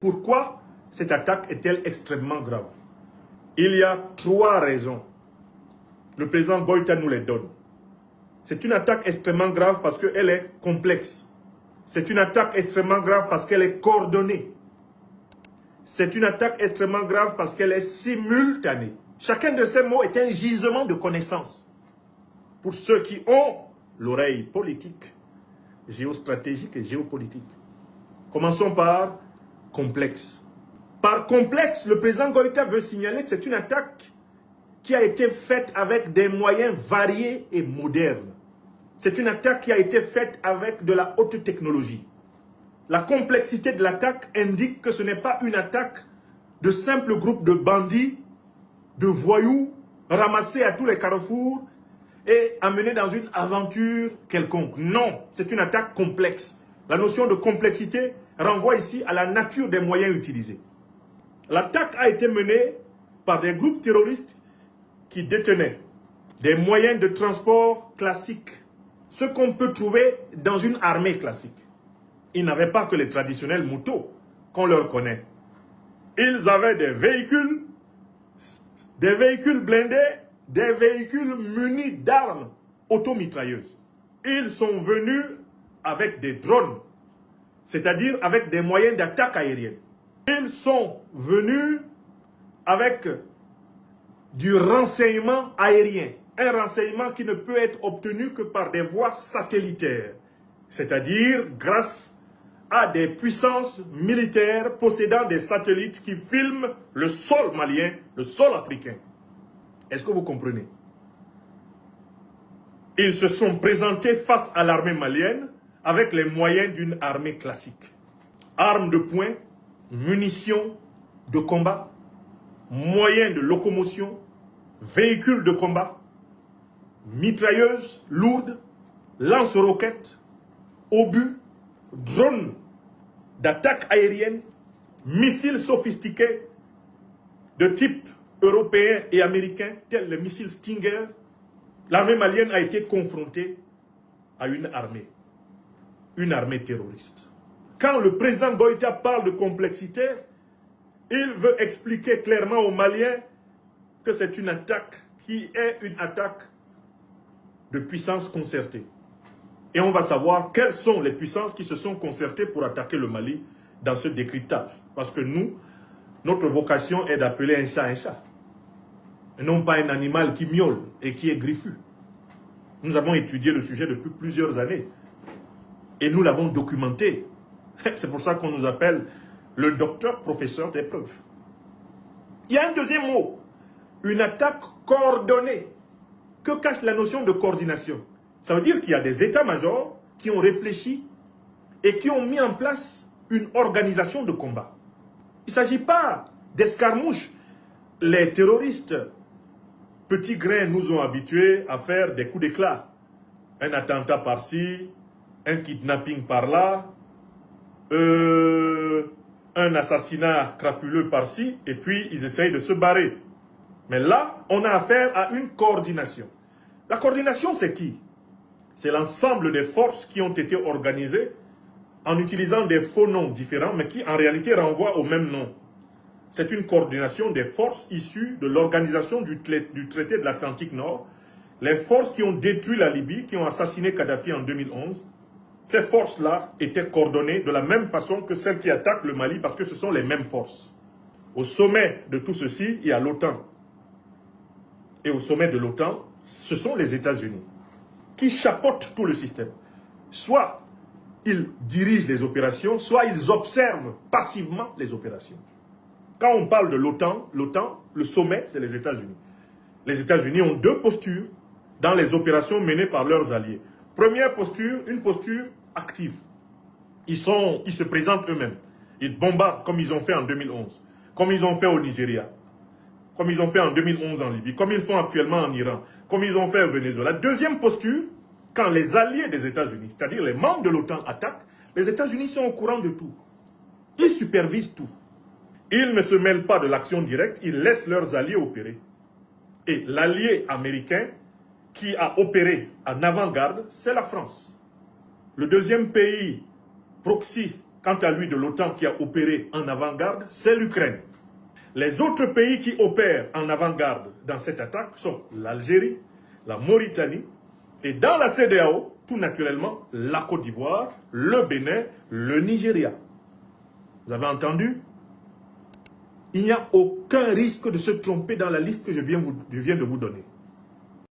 Pourquoi cette attaque est-elle extrêmement grave? Il y a 3 raisons. Le président Goïta nous les donne. C'est une attaque extrêmement grave parce qu'elle est complexe. C'est une attaque extrêmement grave parce qu'elle est coordonnée. C'est une attaque extrêmement grave parce qu'elle est simultanée. Chacun de ces mots est un gisement de connaissances. Pour ceux qui ont l'oreille politique, géostratégique et géopolitique. Commençons par complexe. Par complexe, le président Goïta veut signaler que c'est une attaque qui a été faite avec des moyens variés et modernes. C'est une attaque qui a été faite avec de la haute technologie. La complexité de l'attaque indique que ce n'est pas une attaque de simples groupes de bandits, de voyous, ramassés à tous les carrefours et amenés dans une aventure quelconque. Non, c'est une attaque complexe. La notion de complexité renvoie ici à la nature des moyens utilisés. L'attaque a été menée par des groupes terroristes qui détenaient des moyens de transport classiques, ce qu'on peut trouver dans une armée classique. Ils n'avaient pas que les traditionnelles motos qu'on leur connaît. Ils avaient des véhicules blindés, des véhicules munis d'armes automitrailleuses. Ils sont venus avec des drones, c'est-à-dire avec des moyens d'attaque aérienne. Ils sont venus avec du renseignement aérien, un renseignement qui ne peut être obtenu que par des voies satellitaires, c'est-à-dire grâce à des puissances militaires possédant des satellites qui filment le sol malien, le sol africain. Est-ce que vous comprenez? Ils se sont présentés face à l'armée malienne avec les moyens d'une armée classique. Armes de poing, munitions de combat, moyens de locomotion, véhicules de combat, mitrailleuses lourdes, lance-roquettes, obus, drones d'attaque aérienne, missiles sophistiqués de type européen et américain, tels les missiles Stinger. L'armée malienne a été confrontée à une armée terroriste. Quand le président Goïta parle de complexité, il veut expliquer clairement aux Maliens que c'est une attaque qui est une attaque de puissance concertée. Et on va savoir quelles sont les puissances qui se sont concertées pour attaquer le Mali dans ce décryptage. Parce que nous, notre vocation est d'appeler un chat, et non pas un animal qui miaule et qui est griffu. Nous avons étudié le sujet depuis plusieurs années. Et nous l'avons documenté. C'est pour ça qu'on nous appelle le docteur professeur des preuves. Il y a un deuxième mot. Une attaque coordonnée. Que cache la notion de coordination? Ça veut dire qu'il y a des états-majors qui ont réfléchi et qui ont mis en place une organisation de combat. Il ne s'agit pas d'escarmouches. Les terroristes, petits grains, nous ont habitués à faire des coups d'éclat. Un attentat par-ci, un kidnapping par-là, un assassinat crapuleux par-ci, et puis ils essayent de se barrer. Mais là, on a affaire à une coordination. La coordination, c'est qui? C'est l'ensemble des forces qui ont été organisées en utilisant des faux noms différents, mais qui en réalité renvoient au même nom. C'est une coordination des forces issues de l'organisation du traité de l'Atlantique Nord, les forces qui ont détruit la Libye, qui ont assassiné Kadhafi en 2011. Ces forces-là étaient coordonnées de la même façon que celles qui attaquent le Mali, parce que ce sont les mêmes forces. Au sommet de tout ceci, il y a l'OTAN. Et au sommet de l'OTAN, ce sont les États-Unis qui chapeautent tout le système. Soit ils dirigent les opérations, soit ils observent passivement les opérations. Quand on parle de l'OTAN, le sommet, c'est les États-Unis. Les États-Unis ont 2 postures dans les opérations menées par leurs alliés. Première posture, une posture active. Ils se présentent eux-mêmes. Ils bombardent comme ils ont fait en 2011, comme ils ont fait au Nigeria, comme ils ont fait en 2011 en Libye, comme ils font actuellement en Iran, comme ils ont fait au Venezuela. La deuxième posture, quand les alliés des États-Unis, c'est-à-dire les membres de l'OTAN attaquent, les États-Unis sont au courant de tout. Ils supervisent tout. Ils ne se mêlent pas de l'action directe, ils laissent leurs alliés opérer. Et l'allié américain qui a opéré en avant-garde, c'est la France. Le deuxième pays proxy, quant à lui, de l'OTAN qui a opéré en avant-garde, c'est l'Ukraine. Les autres pays qui opèrent en avant-garde dans cette attaque sont l'Algérie, la Mauritanie et dans la CEDEAO, tout naturellement, la Côte d'Ivoire, le Bénin, le Nigeria. Vous avez entendu? Il n'y a aucun risque de se tromper dans la liste que je viens de vous donner.